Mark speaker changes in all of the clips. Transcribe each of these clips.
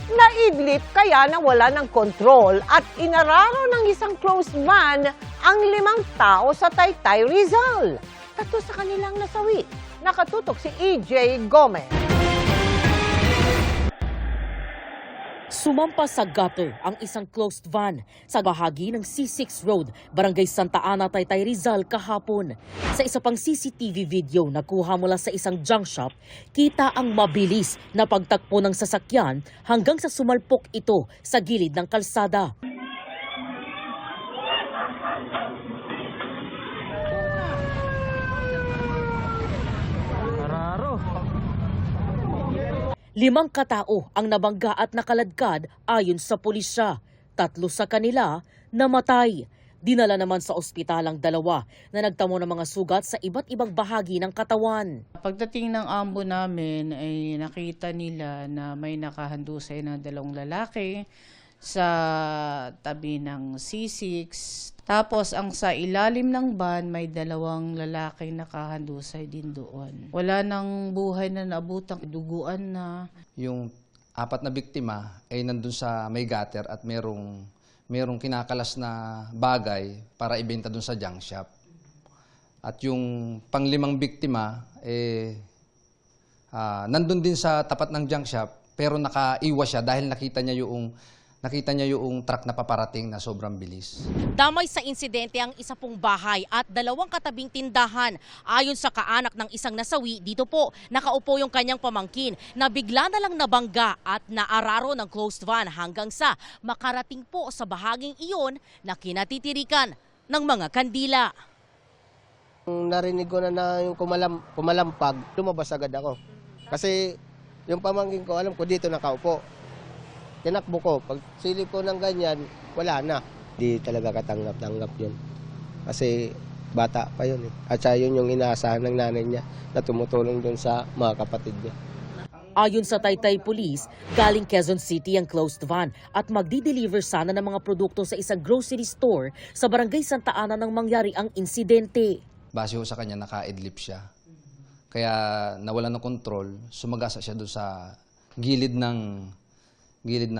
Speaker 1: Naidlip kaya nawala ng kontrol at inararo ng isang closed van ang 5 tao sa Taytay, Rizal. 3 sa kanilang nasawi. Nakatutok si EJ Gomez.
Speaker 2: Sumampa sa gutter ang isang closed van sa bahagi ng C6 Road, Barangay Santa Ana, Taytay, Rizal kahapon. Sa isa pang CCTV video na kuha mula sa isang junk shop, kita ang mabilis na pagtakbo ng sasakyan hanggang sa sumalpok ito sa gilid ng kalsada. Limang katao ang nabangga at nakaladkad ayon sa pulisya. 3 sa kanila namatay. Dinala naman sa ospital ang 2 na nagtamo ng mga sugat sa iba't ibang bahagi ng katawan.
Speaker 3: Pagdating ng ambo namin ay nakita nila na may nakahandusay na 2 lalaki sa tabi ng C6. Tapos ang sa ilalim ng van may 2 lalaki nakahandusay din doon. Wala nang buhay na naabutang, duguan na.
Speaker 4: Yung 4 na biktima ay nandun sa may gutter at merong kinakalas na bagay para ibenta dun sa junk shop. At yung pang-5 biktima nandun din sa tapat ng junk shop pero nakaiwas siya dahil nakita niya yung truck na paparating na sobrang bilis.
Speaker 2: Damay sa insidente ang isa pong bahay at 2 katabing tindahan. Ayon sa kaanak ng isang nasawi, dito po nakaupo yung kanyang pamangkin na bigla na lang nabangga at naararo ng closed van hanggang sa makarating po sa bahaging iyon na kinatitirikan ng mga kandila.
Speaker 5: Narinig ko na yung kumalampag, lumabas agad ako. Kasi yung pamangkin ko, alam ko dito nakaupo. Tinakbo ko. Pag silip ko ng ganyan, wala na. Di talaga katanggap-tanggap yun. Kasi bata pa yun eh. At siya yun yung inaasahan ng nanay niya na tumutulong dun sa mga kapatid niya.
Speaker 2: Ayon sa Taytay Police, galing Quezon City ang closed van at magdi-deliver sana ng mga produkto sa isang grocery store sa Barangay Santa Ana nang mangyari ang insidente.
Speaker 4: Base ho sa kanya, naka-idlip siya. Kaya nawala ng kontrol, sumagasa siya doon sa gilid ng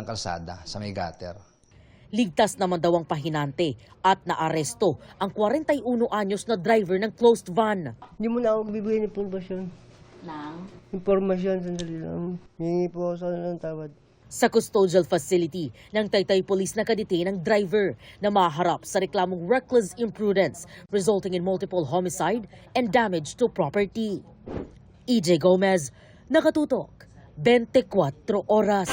Speaker 4: kalsada sa may gutter.
Speaker 2: Ligtas naman daw ang pahinante at naaresto ang 41 anyos na driver ng closed van.
Speaker 5: Hindi mo na ako bibigyan ng impormasyon. Impormasyon, sandali lang. Hingi po ako ng tawad.
Speaker 2: Sa custodial facility ng Taytay Police nakadetain ang driver na maharap sa reklamong reckless imprudence resulting in multiple homicide and damage to property. EJ Gomez, Nakatutok, 24 Oras.